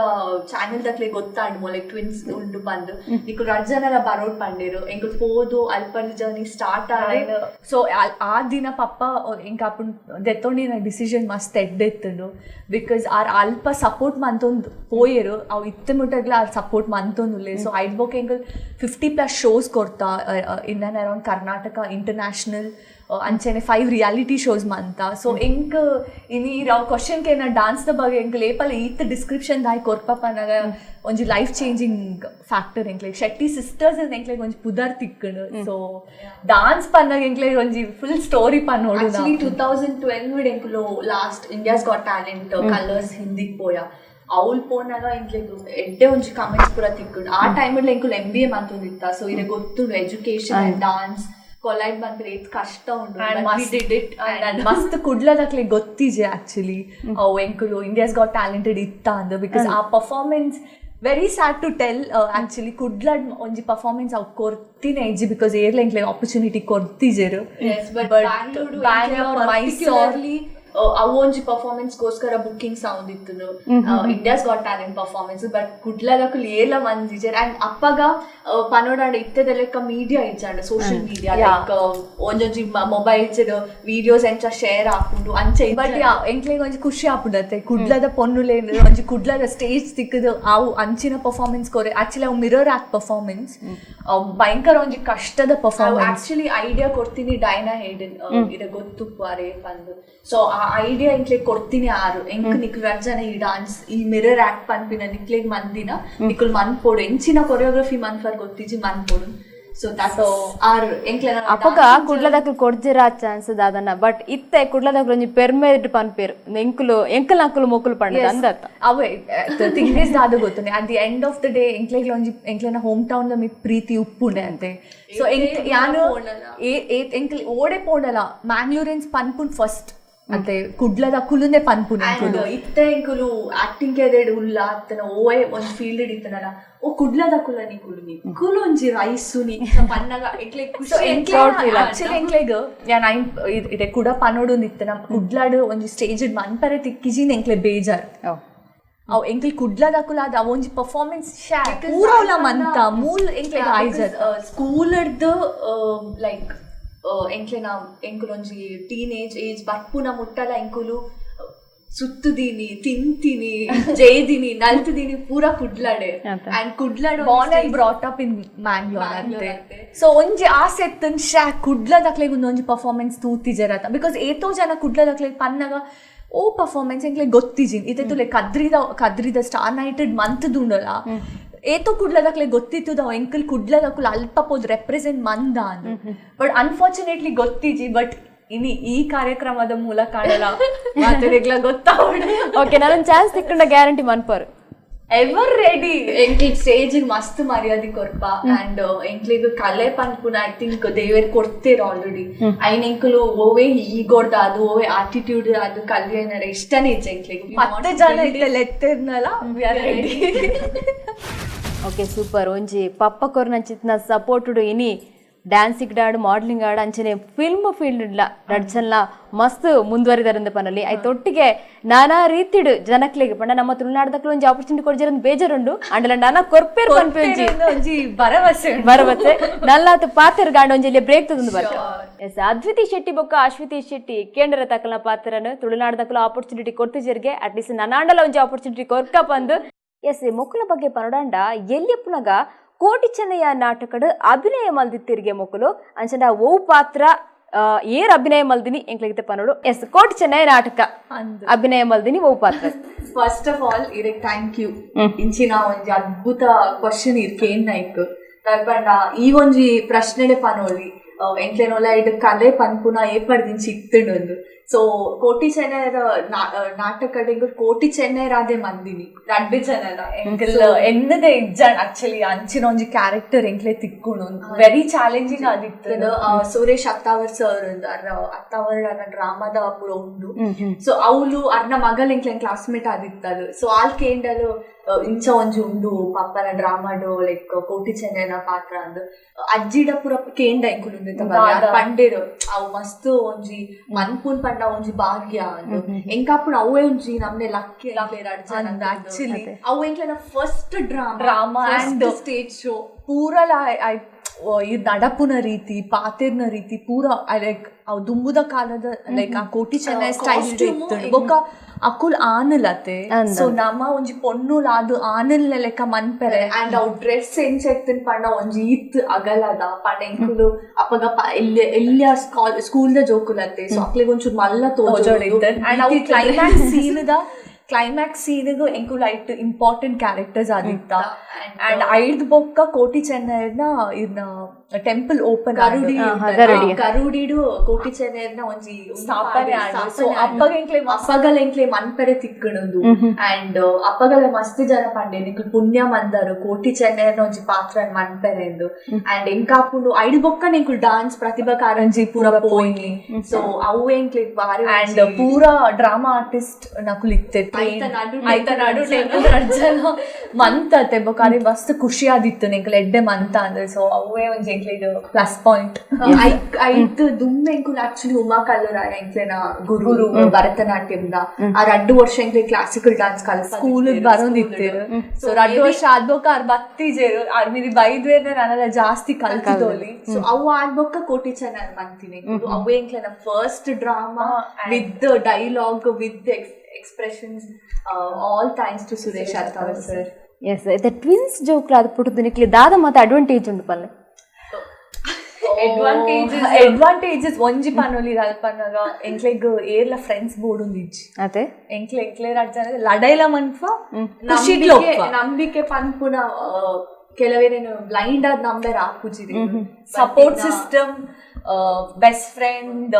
ಚಾನೆಲ್ ದಕ್ಲೆ ಗೊತ್ತಾಂಡು ಮೊಲೆ ಟ್ವಿನ್ಸ್ ಉಂಡು ಬಂದು ನಿಕುಲು ಅಡ್ ಜನ ಎಲ್ಲ ಬರೋಡ್ ಪಂಡೇರು ಎಂಕುಲು ಪೋದು ಅಲ್ಪದ ಜರ್ನಿ ಸ್ಟಾರ್ಟ್ ಆಯ್ತು ಸೊ ಆ ದಿನ ಪಪ್ಪ ಎಂಕ ಅಪ್ಪನ್ ದೆತ್ತೊಂಡಿನ ಡಿಸಿಷನ್ ಮಸ್ತ್ ಎಡ್ಡೆತ್ತುಂಡು ಬಿಕಾಸ್ ಆರ್ ಅಲ್ಪ ಸಪೋರ್ಟ್ ಮಂತೊಂದು ಪೋಯರು ಅವು ಇತ್ತ ಮುಟ್ಟಗ್ಲ ಆರ್ ಸಪೋರ್ಟ್ ಮಂತೊಂದುಲ್ಲೆ ಸೊ ಐಡ್ ಬೊಕ್ಕ ಎಂಕುಲು 50+ ಶೋಸ್ ಕೊಡ್ತಾ in and around Karnataka international ಅಂಚೆನೆ 5 ರಿಯಾಲಿಟಿ ಶೋಸ್ ಮಂತ ಸೊ ಎಂಕ್ ಇನಿ ಕ್ವಶನ್ ಕೆ ಡಾನ್ಸ್ ದ ಬಗ್ಗೆ ಎಂಕ್ ಲೇಪಲ್ ಈತ್ ಡಿಸ್ಕ್ರಿಪ್ಷನ್ ದಾಯ್ ಕೊರ್ಪಪ್ಪನಾಗ ಒಂಜಿ ಲೈಫ್ ಚೇಂಜಿಂಗ್ ಫ್ಯಾಕ್ಟರ್ ಎಂಕ್ಲೆ ಶೆಟ್ಟಿ ಸಿಸ್ಟರ್ಸ್ ಎಂಕ್ಲೆ ಒಂಜಿ ಪುದರ್ ತಿಕ್ಕುಂಡು ಸೊ ಡಾನ್ಸ್ ಪನ್ನಾಗ ಎಂಕ್ಲೆ ಒಂಜಿ ಫುಲ್ ಸ್ಟೋರಿ ಪನ್ನೋಡು 2012 ಎಂಕುಲು last India's got talent Colors ಹಿಂದಿಗ್ ಪೋಯ ಅವ್ಲ್ ಪೋನಾಗ ಎಂಕ್ಲೆ ಎಡ್ಡೆ ಒಂಜಿ ಕಮೆಂಟ್ಸ್ ಪೂರ ತಿಕ್ಕುಂಡು ಆ ಟೈಮಲ್ಲಿ ಎಂಕುಲು MBA ಮಂತೊಂದಿತ್ತ ಸೊ ಇರ ಗೊತ್ತುಂಡು ಎಜುಕೇಶನ್ ಅಂಡ್ ಡಾನ್ಸ್ ಕೊಲೈಡ್ ಬಂದ್ರೆ ಇದು ಕಷ್ಟ ಉಂಟು ಮಸ್ತ್ ಕುಡ್ಲದಕ್ಲೆ ಗೊತ್ತಿಜೆ ಆಕ್ಚುಲಿ ಅವು ಎಂಕುಲು ಇಂಡಿಯಾಸ್ ಗಾಟ್ ಟ್ಯಾಲೆಂಟೆಡ್ ಇತ್ತ ಅಂದ ಬಿಕಾಸ್ ಆ performance very sad to tell actually ಕುಡ್ಲಡ್ ಒಂಜಿ ಪರ್ಫಾರ್ಮೆನ್ಸ್ ಅವು ಕೊರ್ತಿನ ಇಜ್ಜಿ ಬಿಕಾಸ್ ಏರ್ಲ ಎಂಕ್ಲೆ ಆಪರ್ಚುನಿಟಿ ಕೊರ್ತಿಜೆರು ಬಟ್ ಬ್ಯಾಂಗ್ಳೂರ್ ಮೈಸೂರ್ ಅವು ಒಂಜಿ ಪರ್ಫಾರ್ಮೆನ್ಸ್ ಗೋಸ್ಕರ ಬುಕ್ಕಿಂಗ್ ಸೌಂಡ್ ಇತ್ತು India's got talent performance but ಕುಡ್ಲದಕ್ಕೂ ಏಲ ಮಂದಿಜರ್ ಅಂಡ್ ಅಪ್ಪಗ ಪನೋಡಾಂಡ ಇತ್ತದ ಲೆಕ್ಕ ಮೀಡಿಯಾ ಇಜ್ಜಾಂಡ ಸೋಷಿಯಲ್ ಮೀಡಿಯಾ ಲೈಕ್ ಒಂಜೊಂಜಿ ಮೊಬೈಲ್ಸ್ ವಿಡಿಯೋಸ್ ಎಂಚ ಶೇರ್ ಹಾಕೊಂಡು ಅಂಚೆ ಬಟ್ ಎಂಕ್ಲೆಗ್ ಒಂಜಿ ಖುಷಿ ಆಪುಡತ್ತೆ ಕುಡ್ಲದ ಪೊನ್ನುಲೆ ಒಂಜಿ ಕುಡ್ಲದ ಸ್ಟೇಜ್ ತಿಕ್ಕದು ಅವು ಅಂಚಿನ ಪರ್ಫಾರ್ಮೆನ್ಸ್ ಕೊರೆ ಆಕ್ಚುಲಿ ಅವು ಮಿರರ್ ಆಕ್ಟ್ ಪರ್ಫಾರ್ಮೆನ್ಸ್ ಭಯಂಕರ ಒಂಜಿ ಕಷ್ಟದ ಪರ್ಫಾರ್ಮೆನ್ಸ್ ಆಕ್ಚುಲಿ ಐಡಿಯಾ ಕೊಡ್ತೀನಿ ಡೈನಾ ಹೇಡನ್ ಇದ ಗೊತ್ತು ಪಾರೆ ಬಂದು ಸೊ ಆ ಐಡಿಯಾ ಎಂಕ್ಲೆಗ್ ಕೊಡ್ತೀನಿ ಆರು ಎಂಕ್ ನಿಕುಲ್ ಜನ ಈ ಡಾನ್ಸ್ ಈ ಮಿರರ್ ಆಕ್ಟ್ ಪನ್ಪಿನ ನಿಕ್ಲೆಗ್ ಮಂದಿನ ನಿಕುಲ್ ಮನ್ಪೋಡು ಎಂಚಿನ ಕೊರಿಯೋಗ್ರಫಿ ಮನ್ಫರ್ ಗೊತ್ತಿಜಿ ಮನ್ಪೋಡು ಸೊ ದಟ್ ಆರ್ ಎಂಕ್ಲೆ ಅಪ್ಪಗ ಕುಡ್ಲದಕ್ಲು ಕೊಡ್ಜಿರ ಚಾನ್ಸ್ ಅದನ್ನ ಬಟ್ ಇತ್ತೆ ಕುಡ್ಲದಕ್ಲು ಒಂಜಿ ಪೆರ್ಮೆಡ್ ಪನ್ಪೇರು ಎಂಕಲ್ ನಕ್ಕಲು ಮೊಕ್ಕಲು ಪಂಡ ಅಂದತ್ತ ಅವೇ ಥಿಂಗ್ ಇಸ್ ದಾದ ಗೊತ್ತುಂಡೆ at the end of the day ಎಂಕ್ಲೆಗ್ ಒಂಜಿ ಎಂಕ್ಲೆನ ಹೋಮ್ ಟೌನ್ ದ ಮಿತ್ ಪ್ರೀತಿ ಉಪ್ಪುಂಡೆ ಅಂತೆ ಸೊ ಯಾನು ಎಂಕ್ಲೆ ಓಡೆ ಪೋಂಡಲ ಮ್ಯಾಂಗ್ಳೂರಿನ್ಸ್ ಪನ್ಪುನ್ ಫಸ್ಟ್ ಅಂತೆ ಕುಡ್ಲದ ಕುಲುನೆ ಪನ್ಪುನೆ ಇತ್ತೆ ಎಂಕುಲು ಆಕ್ಟಿಂಗ್ ಕೆರೆಡ್ ಉಲ್ಲ ಅತ್ತನ ಓಯೆ ಒಂದ್ ಫೀಲ್ಡ್ ಇತ್ತನಲ್ಲ ಓ ಕುಡ್ಲದ ಕುಲನಿ ಕುಲುನಿ ಕುಲು ಒಂಜಿ ರೈಸು ನಿ ಪನ್ನಗ ಎಂಕ್ಲೆ ಆಕ್ಚುಲಿ ಎಂಕ್ಲೆಗ್ ಯಾನ್ ಇದೆ ಕುಡ ಪನೋಡು ನಿತ್ತನ ಕುಡ್ಲಾಡು ಒಂಜಿ ಸ್ಟೇಜ್ ಮನ್ಪರೆ ತಿಕ್ಕಿಜಿನ್ ಎಂಕ್ಲೆ ಬೇಜಾರ್ ಅವ್ ಎಂಕ್ಲೆ ಕುಡ್ಲದ ಕುಲ ಅದ ಒಂಜಿ ಪರ್ಫಾರ್ಮೆನ್ಸ್ ಪೂರೌಲ ಮಂತ ಮೂಲ್ ಎಂಕ್ಲೆ ಸ್ಕೂಲರ್ದು ಲೈಕ್ ಎಂಕುಲು ಒಂಜಿ ಟೀನೇಜ್ ಏಜ್ ಬರ್ಪುನ ಮುಟ್ಟಲ ಎಂಕುಲು ಸುತ್ತುದೀನಿ ತಿಂತೀನಿ ಜೇದಿನಿ ನಲ್ತುದೀನಿ ಪೂರ ಕುಡ್ಲಾಡೆ ಅಂಡ್ ಕುಡ್ಲಾಡ್ born and brought up in Mangalore ಅಂತೆ ಸೊ ಒಂಜಿ ಆಸೆ ಎತ್ತನ್ ಕುಡ್ಲದಕ್ಲೆಗ್ ಒಂಜಿ ಪರ್ಫಾರ್ಮೆನ್ಸ್ ತೂತಿಜರತ ಬಿಕಾಸ್ ಏತೋ ಜನ ಕುಡ್ಲದಕ್ಲೆಗ್ ಪನ್ನಗ ಓ ಪರ್ಫಾರ್ಮೆನ್ಸ್ ಎಂಕ್ಲೆಗ್ ಗೊತ್ತಿಜಿನ್ ಇತ್ತೆ ಕದ್ರಿದ ಸ್ಟಾರ್ ನೈಟೆಡ್ ಮಂತ್ ದುಂಡಲ ಏತೋ ಕುಡ್ಲದಕ್ಲೆ ಗೊತ್ತಿತ್ತು ಅವ್ ಎಂಕಲ್ ಕುಡ್ಲದಕ್ಕೂ ಅಲ್ಪ ಪೋದ್ ರೆಪ್ರೆಸೆಂಟ್ ಮಂದ ಅಂದು ಬಟ್ ಅನ್ಫಾರ್ಚುನೇಟ್ಲಿ ಗೊತ್ತಿಜಿ ಬಟ್ ಇನಿ ಈ ಕಾರ್ಯಕ್ರಮದ ಮೂಲಕ ಕಾಣಲ್ಲ ಮಾತೆಗ್ಲ ಗೊತ್ತಾವಡೆ ಓಕೆ ನಾನೊಂದು ಚಾನ್ಸ್ ತಿಕ್ಕೊಂಡ ಗ್ಯಾರಂಟಿ ಮನ್ಪರ್ ಎವರ್ ರೆಡಿ ಎಂಕ್ಲಿಗ್ ಸ್ಟೇಜ್ ಮಸ್ತ್ ಮರ್ಯಾದೆ ಕೊರ್ಪ ಅಂಡ್ ಎಂಕ್ಲಿಗ್ ಕಲೆ ಪನ್ಪುನ ಐ ಥಿಂಕ್ ದೇವೇರ್ ಕೊಡ್ತೀರ ಆಲ್ರೆಡಿ ಐನ್ ಎಂಕುಲು ಓವೇ ಈಗೋಡ್ದ ಅದು ಓವೇ ಆಟಿಟ್ಯೂಡ್ ಅದು ಕಲ್ಯಾಣ ಇಷ್ಟನೇ ಇಚ್ಚ ಎಂಕ್ಲಿಗ್ 10 ಜನ ಇತ್ತಲ್ಲ ಎತ್ತಿರ್ನಲ್ಲ we are ready. Okay super ಒಂಜಿ ಪಪ್ಪ ಕೊರ್ನಂಚಿತ್ನ ಸಪೋರ್ಟುಡು ಇನಿ ಡ್ಯಾನ್ಸಿಗ್ ಆಡು ಮಾಡಲಿಂಗ್ ಆಡು ಅಂಚನೆ ಫಿಲ್ಮ್ ಫೀಲ್ಡ್ ನಡ್ಚನ್ಲ ಮಸ್ತ್ ಮುಂದುವರಿದಾರಂದ ಪನಲ್ಲಿ ಆಯ್ತು ಒಟ್ಟಿಗೆ ನಾನಾ ರೀತಿಡು ಜನಕ್ಲೆಗ್ ಪಂಡ ನಮ್ಮ ತುಳುನಾಡದಕ್ಲು ಒಂಜಿ ಆಪರ್ಚುನಿಟಿ ಕೊಡ್ಜರಂದ್ ಬೇಜಾರುಂಡು ಅಂಡಲ ನಾನಾ ಕೊರ್ಪೇರ್ ಪನ್ಪೆ ಒಂಜಿ ಭರವಸೆ ಬರಬತ್ತೆ ನಲ್ಲಾತು ಪಾತ್ರ ಗಾಂಡ ಒಂಜಿ ಬ್ರೇಕ್ ತಗೊಂಡು ಬರ್ತ ಎಸ್ ಅದ್ವಿತಿ ಶೆಟ್ಟಿ ಬೊಕ್ಕ ಅಶ್ವಿತಿ ಶೆಟ್ಟಿ ಕೇಂದ್ರ ತಕಲ್ನ ಪಾತ್ರನು ತುಳುನಾಡದಕ್ಲು ಆಪರ್ಚುನಿಟಿ ಕೊಡ್ತಿಜರ್ಗೆ ಅಟ್ಲೀಸ್ಟ್ ನನಾಂಡಲ ಒಂಜಿ ಆಪರ್ಚುನಿಟಿ ಕೊರ್ಕ ಬಂದು ಎಸ್ ಮೊಕ್ಕಲ ಬಗ್ಗೆ ಪನೊಡಾಂಡ ಎಲ್ಲಿಯಪ್ಪುನಗ ಕೋಟಿ ಚೆನ್ನಯ್ಯ ನಾಟಕಡು ಅಭಿನಯ ಮಲ್ದಿತ್ತಿರ್ಗೆ ಮೊಕ್ಕಲು ಅಂಚಂಡ ಓ ಪಾತ್ರ ಏರ್ ಅಭಿನಯ ಮಲ್ದಿನಿ ಎಂಕ್ಲೆಗಿತೆ ಪನೋಡು ಎಸ್ ಕೋಟಿ ಚೆನ್ನಯ್ಯ ನಾಟಕ ಅಭಿನಯ ಮಲ್ದಿನಿ ಓ ಪಾತ್ರ. ಫಸ್ಟ್ ಆಫ್ ಆಲ್ ಇರಕ್ ಥ್ಯಾಂಕ್ ಯು ಇಂಚಿನ ಒಂಜಿ ಅದ್ಭುತ ಕ್ವಶನ್ ಇರ್ಕೇನ್ ನಾಯ್ಕ್ ಪಂಡ ಈ ಒಂಜಿ ಪ್ರಶ್ನೆಡೆ ಪನೋಲಿ ಎಂಕ್ಲೆನೊಲ ಇಡ್ ಕಲೆ ಪನ್ಪುನ ಏಪಡ್ದಿಂಚಿ ಇತ್ತುಂಡು ಸೊ ಕೋಟಿ ಚೆನ್ನೈರ ನಾಟಕಡೆಗೂ ಕೋಟಿ ಚೆನ್ನೈರಾದೆ ಮಂದಿನಿ 2 ಜನರ ಎನ್ನದೆ ಇಜ್ಜಾಣ ಆಕ್ಚುಲಿ ಅಂಚಿನ ಒಂಜಿ ಕ್ಯಾರೆಕ್ಟರ್ ಎಂಕ್ಲೆ ತಿಕ್ಕುಣು ವೆರಿ ಚಾಲೆಂಜಿಂಗ್ ಆದಿತ್ತು. ಸುರೇಶ್ ಅತ್ತಾವರ್ ಸರ್ ಅತ್ತಾವರ್ ಡ್ರಾಮಾದ ಪೂರ ಉಂಡು ಸೊ ಅವಳು ಅರ್ನ ಮಗಲ್ ಎಂಕ್ಲೆ ಕ್ಲಾಸ್ಮೇಟ್ ಆದಿತ್ತಲು ಸೊ ಆಲ್ ಕೇಂಡಲು ಇಂಚ ಒಂಜಿ ಉಂಡು ಪಪ್ಪನ ಡ್ರಾಮಾಡು ಲೈಕ್ ಕೋಟಿ ಚೆನ್ನೈನ ಪಾತ್ರ ಅಂದು ಅಜ್ಜಿಡ ಪೂರ ಕೇಂಡ ಎಂಕುಲು ಪಂಡೇರು ಅವು ಮಸ್ತ್ ಒಂಜಿ ಮನ್ಪುನ್ ಪಂಡ ಒಂಜಿ ಭಾಗ್ಯ ಅಂದು ಎಂಕಪ್ಪುಡು ಅವೇ ಒಂಜಿ ನಮ್ನೆ ಲಕ್ಕಿ ಆಕ್ಚುಲಿ ಅವು ಎಂಕ್ಲೆನ first drama and stage show ಪೂರ ಈ ನಡಪುನ ರೀತಿ ಪಾತೆರ್ನ ರೀತಿ ಪೂರ ಲೈಕ್ ಅವು ದುಂಬುದ ಕಾಲದ ಲೈಕ್ ಆ ಕೋಟಿ ಚೆನ್ನೈ ಸ್ಟೈಲ್ ಇತ್ತು ಬೊಕ್ಕ ಅಕುಲ್ ಆನಲತೆ ಸೊ ನಮ್ಮ ಒಂಜಿ ಪೊನ್ನುಲ ಅದು ಆನಲ್ ಲೆಕ್ಕ ಮನ್ಪೆರೆ ಅಂಡ್ ಅವ್ ಡ್ರೆಸ್ ಎಂಚೆತ್ತಿನ ಪಂಡ ಒಂಜಿ ಈತ್ ಅಗಲದ ಪಂಡ ಎಂಕುಲು ಅಪ್ಪಗ ಎಲ್ಲಿಯ ಸ್ಕೂಲ್ ದ ಜೋಕುಲತೆ ಸೊ ಅಕ್ಲಿಗೆ ಒಂಚೂರು ಮಲ್ಲ ತೋಜೋಡಿದ್ದೆ ಅಂಡ್ ಅವು ಕ್ಲೈಮ್ಯಾಕ್ಸ್ ಸೀನ್ಗೂ ಎಂಕುಲ್ ಐಟ್ ಇಂಪಾರ್ಟೆಂಟ್ ಕ್ಯಾರೆಕ್ಟರ್ಸ್ ಆದಿತ್ತ ಅಂಡ್ ಐದ್ ಬೊಕ್ಕ ಕೋಟಿ ಚೆನ್ನೈನ ಇನ್ನ ಟೆಂಪಲ್ ಓಪನ್ ಕರುಡಿಡು ಕೋಟಿ ಚೆನ್ನೈನ ಒಂಜಿ ಸ್ಥಾಪನೆ ಅಪ್ಪಗಲ ಎಂಕ್ಲೆ ಮನ್ಪೆರೆ ತಿಕ್ಕಣದು ಅಂಡ್ ಅಪ್ಪಗಲ ಮಸ್ತ್ ಜನ ಪಂಡೆ ಎಂಕುಲು ಪುಣ್ಯ ಮಂದರು ಕೋಟಿ ಚೆನ್ನೈನ ಒಂಜಿ ಪಾತ್ರ ಮನ್ಪೆರೆ ಎಂದು ಅಂಡ್ ಎಂಕಾಪುಂಡು ಐಡ್ ಬೊಕ್ಕ ಎಂಕುಲು ಡಾನ್ಸ್ ಪ್ರತಿಭಾ ಕಾರಂಜಿ ಪೂರ ಪೋಯ್ಲಿ ಸೊ ಅವು ಎಂಕ್ಲೆ ಬಾರಿ ಅಂಡ್ ಪೂರ ಡ್ರಾಮಾ ಆರ್ಟಿಸ್ಟ್ ನಕುಲ್ ಇತ್ತೆ ಮಂತತೆ ಬೊಕಾರಿ ಮಸ್ತ್ ಖುಷಿ ಆದಿತ್ತು ಎಂಕುಲು ಎಡ್ಡೆ ಮಂತ ಅಂದ್ರೆ ಸೊ ಅವೇ ಒಂಜಿ ಎಂಕ್ಲೆಗ್ ಪ್ಲಸ್ ಪಾಯಿಂಟ್ ಐದು ದುಮ್ಮೆ ಎಂಕುಲು ಆಕ್ಚುಲಿ ಉಮಾ ಕಲ್ಲುರಾಯ ಎಂಕ್ಲೆನ ಗುರು ಭರತನಾಟ್ಯಂದ ಆ 2 ವರ್ಷ ಎಂಕ್ಲೆ ಕ್ಲಾಸಿಕಲ್ ಡಾನ್ಸ್ ಕಲ್ಸ ಸ್ಕೂಲ್ ಬರೋದಿತ್ತೇರು ಸೊ 2 ವರ್ಷ ಆದ್ಬೊಕ್ಕ ಅವ್ರ ಬತ್ತಿಜೇರು ಅವ್ರ ಮೀದಿ ಬೈದ್ವೇರ್ನ ನಾನೆಲ್ಲ ಜಾಸ್ತಿ ಕಲ್ತಿದ್ದೋಲಿ ಸೊ ಅವು ಆಡ್ಬೊಕ್ಕ ಕೋಟಿ ಚೆನ್ನೈ ಮಂತೀನಿ ಅವೇ ಎಂಕ್ಲೆನ first drama with dialogue with expressions all thanks to Suresh Attavar sir. Yes, the twins joke la puttu nikli dada mata advantage undu palle advantages ಒಂಜಿ ಪನೊಲಿ ಅಲ್ಪನಾಗ ಎಂಕ್ಲೆಗ್ ಏರ್ಲ ಫ್ರೆಂಡ್ಸ್ ಬೋರ್ಡ್ ಉಂದಿಜ್ಜಿ ಅತೆ ಎಂಕ್ಲೆ ರಾಜ್ಯ ಲಡೈಲ ಮನ್ಫ ನಂಬಿಕೆ ಪನ್ಪುನ ಕೆಲವೇನೇನು ಬ್ಲೈಂಡ್ ಆದ ನಂಬರ್ ಹಾಕುಜಿದೆ support system best friend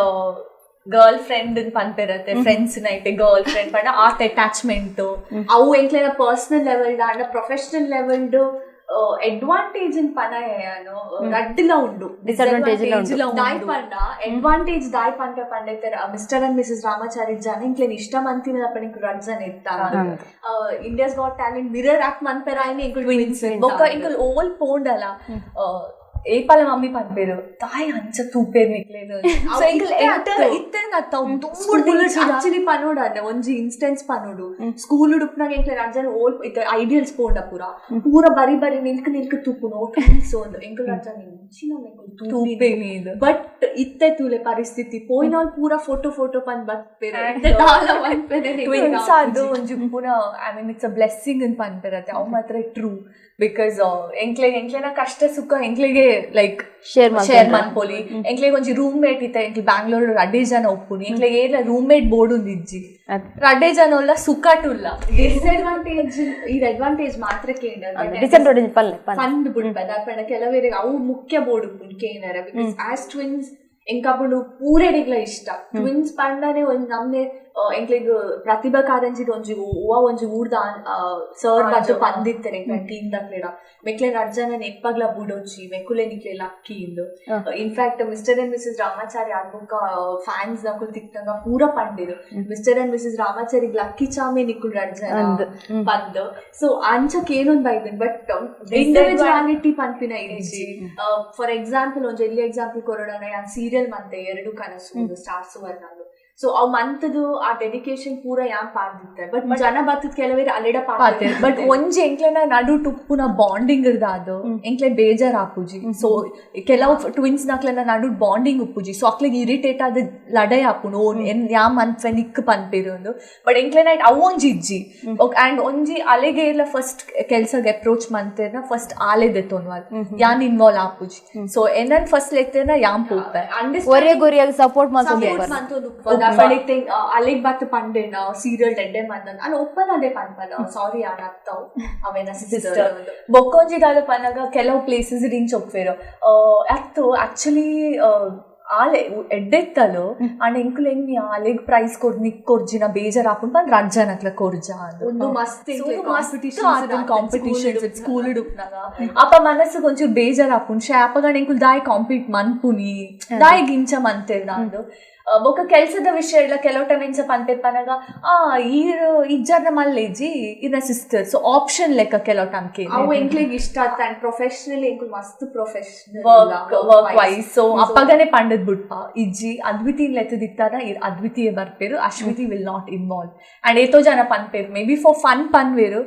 girl friend ಪನ್ಪೆರತ್ತೆ ಫ್ರೆಂಡ್ಸ್ ನೈಟ್ ಗರ್ಲ್ ಫ್ರೆಂಡ್ ಪಂಡ ಆರ್ಟ್ ಅಟ್ಯಾಚ್ಮೆಂಟ್ ಅವು ಎಂಕ್ಲೆನ ಪರ್ಸನಲ್ ಲೆವೆಲ್ ಅಂಡ ಪ್ರೊಫೆಷನಲ್ ಲೆವೆಲ್ ಅಡ್ವಾಂಟೇಜ್ ಪನಯನು ರಡ್ಡಿಲ ಉಂಡು ಡಿಸ್ಅಡ್ವಾಂಟೇಜ್ ದಾಯ್ ಪಂಡ ಅಡ್ವಾಂಟೇಜ್ ದಾಯ್ ಪಂಡ ಪಂಡೈತೆ ಮಿಸ್ಟರ್ ಅಂಡ್ ಮಿಸಸ್ ರಾಮಾಚಾರಿ ಜನ ಇಂಕ್ಲೇನ್ ಇಷ್ಟ ಮಂತಿನ ಪಣಿಕ್ ರಡ್ ಜನ ಇತ್ತ India's got talent mirror act ಮನ್ಪೆರ ಐನೆ ಇಂಕ್ಲು ಟ್ವಿನ್ಸ್ ಬೊಕ್ಕ ಇಂಕ್ಲು ಓಲ್ ಪೋಂಡಲ ಏಪಾಲ ಮಮ್ಮಿ ಪನ್ಪೇರು ತಾಯಿ ಹಂಚ ತೂಪೇರ್ ನಿಕ್ಲೇನು ಸೊ ಇಂಕ್ಲು ಇತ್ತೆ ಆಕ್ಚುಲಿ ಪನೋಡ ಒಂಜಿ ಇನ್ಸ್ಟೆನ್ಸ್ ಪನೋಡು ಸ್ಕೂಲ್ ಉಡುಪ್ನಾಗ ಎಂಕ್ಲೆ ರಡ್ಜನ ಓಲ್ ಐಡಿಯಲ್ಸ್ ಪೋಂಡ ಪೂರ ಬರಿ ಬರಿ ನಿಲ್ಕ್ ತೂಪುನು ಸೋಂದು ಎಂಕ್ಲು ರಡ್ಜನ ಇಂಚಿನ ತೂಪೇ ಮೀದು ಬಟ್ ಇತ್ತೆ ತೂಲೆ ಪರಿಸ್ಥಿತಿ ಪೋಯ್ನಾಲ್ ಪೂರ ಫೋಟೋ ಪನ್ ಬತ್ಪೇರೆ ಟ್ವಿನ್ಸ್ ಆದು ಒಂಜಿ ಪೂರ I mean it's a blessing in ಪನ್ಪೇರತ್ತೆ ಅವು ಮಾತ್ರ ಟ್ರೂ ಬಿಕಾಸ್ ಎಂಕ್ಲೆನ ಕಷ್ಟ ಸುಖ ಎಂಕ್ಲೆಗೆ ಲೈಕ್ ಶೇರ್ ಮನ್ಪೊಲಿ ಎಂಕ್ಲೆಗ್ ಒಂಜಿ ರೂಮ್ ಮೇಟ್ ಇತ್ತ ಎಂಕ್ಲೆ ಬ್ಯಾಂಗ್ಳೂರ್ 2 ಜನ ಒಪ್ಪುನಿ ಎಂಕ್ಲೆಗ್ ಏರ್ಲ ರೂಮ್ ಮೇಟ್ ಬೋರ್ಡ್ ಉಂದಿಜ್ಜಿ 2 ಜನ ಉಲ್ಲ ಸುಖಟುಲ್ಲ ಡಿಸ್ಅಡ್ವಾಂಟೇಜ್ ಈ ಅಡ್ವಾಂಟೇಜ್ ಮಾತ್ರ ಡಿಸ್ಅಡ್ವಾಂಟೇಜ್ ಪಲ್ಲೆ ಫಂಡ್ ಬಿಡ್ಬ ದಾಪಣ ಕೆಲವೇರೆ ಅವು ಮುಖ್ಯ ಬೋರ್ಡ್ ಉಪ್ಪುನ್ ಕೇನರ ಬಿಕಾಸ್ ಆಸ್ ಟ್ವಿನ್ಸ್ ಎಂಕಪುಂಡು ಪೂರೆಡಿಗ್ಲ ಇಷ್ಟ ಟ್ವಿನ್ಸ್ ಪಂಡನೆ ಒಂದ್ ನಮ್ನೆ ಎಂಕ್ಲೆಗ್ ಪ್ರತಿಭಾ ಕಾರಂಜಿದ ಒಂಜಿ ಒಂಜಿ ಊರ್ದ ಸರ್ ಬತ್ತು ಪಂದಿತ್ತೇನೆ ಟೀಮ್ ದಾಕ್ಲೆಡ ಮೆಕ್ಲೆ ಅರ್ಜನ ಎಪ್ಪಗ್ಲ ಬುಡೊಂಜಿ ಮೆಕುಲೆ ನಿಕ್ಲೆ ಲಕ್ಕಿ ಇಂದು in fact Mr and Mrs Ramachari ಆಡ್ಬುಕ್ಕ ಫ್ಯಾನ್ಸ್ ನಕುಲ್ ತಿಕ್ತಂಗ ಪೂರ ಪಂಡಿರು Mr and Mrs Ramachari lucky ಚಾಮೆ ನಿಕುಲ್ ಅರ್ಜನ ಪಂದ್ ಸೊ ಅಂಚಕ್ ಏನೊಂದು ಬೈದನ್ ಬಟ್ ಇಂಡಿವಿಜುವಾಲಿಟಿ ಪಂಪಿನ ಇರಿಜಿ ಫಾರ್ ಎಕ್ಸಾಂಪಲ್ ಒಂಜಿ ಎಲ್ಲಿ ಎಕ್ಸಾಂಪಲ್ ಕೊರೋಡನ ಯಾನ್ ಸೀರಿಯಲ್ ಮಂತೆ 2 ಕನಸು ಸ್ಟಾರ್ ಸುವರ್ಣಲು ಸೊ ಅವ್ ಮಂತದು ಆ ಡೆಡಿಕೇಶನ್ ಪೂರ ಯಾನ್ ಪಾಡ್ದಿತ್ತಾರೆ ಬಟ್ ಜನ ಬತ್ತದ ಕೆಲವೇರು ಅಲ್ಲೆಡ ಪಾಡ್ತಾರೆ ಬಟ್ ಒಂಜಿ ಎಂಕ್ಲೆನ ನಡು ಟುಪ್ಪುನ ಬಾಂಡಿಂಗ್ ಇರ್ದಾದು ಎಂಕ್ಲೆ ಬೇಜಾರ್ ಆಪುಜಿ ಸೊ ಕೆಲವು ಟ್ವಿನ್ಸ್ ನಕ್ಲೆನ ನಡು ಬಾಂಡಿಂಗ್ ಉಪ್ಪುಜಿ ಸೊ ಅಕ್ಲೆಗ್ ಇರಿಟೇಟ್ ಆದ ಲಡೈ ಆಪುನು ಯಾ ಮನ್ಫೆ ನಿಕ್ ಪನ್ಪೇರು ಬಟ್ ಎಂಕ್ಲೆನ ಅವ್ ಒಂಜಿ ಇಜ್ಜಿ ಅಂಡ್ ಒಂಜಿ ಅಲೆಗೆ ಎಲ್ಲ ಫಸ್ಟ್ ಕೆಲ್ಸಗೆ ಅಪ್ರೋಚ್ ಮಂತೇನ ಫಸ್ಟ್ ಆಲೆದೆತ್ತೋನ್ವಾಲ್ ಯಾನ್ ಇನ್ವಾಲ್ವ್ ಆಪುಜಿ ಸೊ ಏನನ್ ಫಸ್ಟ್ ಲೆತ್ತೇನ ಯಾನ್ ಪೋಪೆ ಒರೆ ಗೊರಿಯಾಗಿ ಸಪೋರ್ಟ್ ಮಾಡ್ಕೊಂಡು ಅಲ್ಲಿಗ್ ಬತ್ ಪಂಡೇನ ಸೀರಿಯಲ್ ಡೆಡ್ಡೆ ಮಂದನ್ ಅಲ್ಲ ಒಪ್ಪನ ಅದೇ ಪನ್ಪನ ಸಾರಿ ಯಾನ್ ಅತ್ತವ್ ಅವೇನ ಸಿಸ್ಟರ್ ಬೊಕ್ಕೊಂಜಿದಾದ ಪನ್ನಗ ಕೆಲವು ಪ್ಲೇಸಸ್ ರಿಂಚ್ ಒಪ್ಪೇರು ಅತ್ತು ಆಕ್ಚುಲಿ ಆಲೆ ಎಡ್ಡೆತ್ತಲು ಅಂಡ್ ಎಂಕುಲು ಎಂಗ್ ಆಲೆಗ್ ಪ್ರೈಸ್ ನಿಕ್ ಕೊರ್ಜಿನ ಬೇಜಾರ್ ಹಾಕೊಂಡು ಬಂದ್ ರಜ್ಜನಕ್ಲ ಕೊರ್ಜ ಒಂದು ಮಸ್ತ್ ಕಾಂಪಿಟಿಷನ್ಸ್ ಸ್ಕೂಲ್ ಡುಪ್ನಾಗ ಅಪ್ಪ ಮನಸ್ಸು ಒಂಚೂರು ಬೇಜಾರ್ ಹಾಕೊಂಡು ಶಾಪಗಣ ಎಂಕುಲ್ ದಾಯ್ ಕಾಂಪೀಟ್ ಮನ್ಪುನಿ ದಾಯ್ ಗಿಂಚ ಮಂತೇರ್ ನಾನು ಬೊಕ್ಕ ಕೆಲ್ಸದ ವಿಷಯ ಇಲ್ಲ ಕೆಲವು ಟೈಮ್ ಎಂಚ ಪನ್ಪೆಪ್ಪನಾಗ ಈರು ಇಜ್ಜಾರ್ನ ಮಲ್ಲೇಜಿ ಇನ್ನ ಸಿಸ್ಟರ್ ಸೊ ಆಪ್ಷನ್ ಲೆಕ್ಕ ಕೆಲವು ಟೈಮ್ ಕೇಳಿ ಅವು ಎಂಕ್ಲೆಗ್ ಇಷ್ಟ ಆತ ಅಂಡ್ ಪ್ರೊಫೆಷನಲ್ ಎಂಕುಲ್ ಮಸ್ತ್ ಪ್ರೊಫೆಷನಲ್ ವರ್ಕ್ ವೈಸ್ ಸೊ ಅಪ್ಪಗನೆ ಪಂಡದ್ ಬಿಡ್ಪ ಇಜ್ಜಿ ಅದ್ವಿತಿ ಲೆತ್ತದಿತ್ತಾರ ಅದ್ವಿತಿಯೇ ಬರ್ಪೇರು Ashwiti will not involve and ಏತೋ ಜನ ಪನ್ಪೇರು ಮೇ ಬಿ ಫಾರ್ ಫನ್ ಪನ್ವೇರು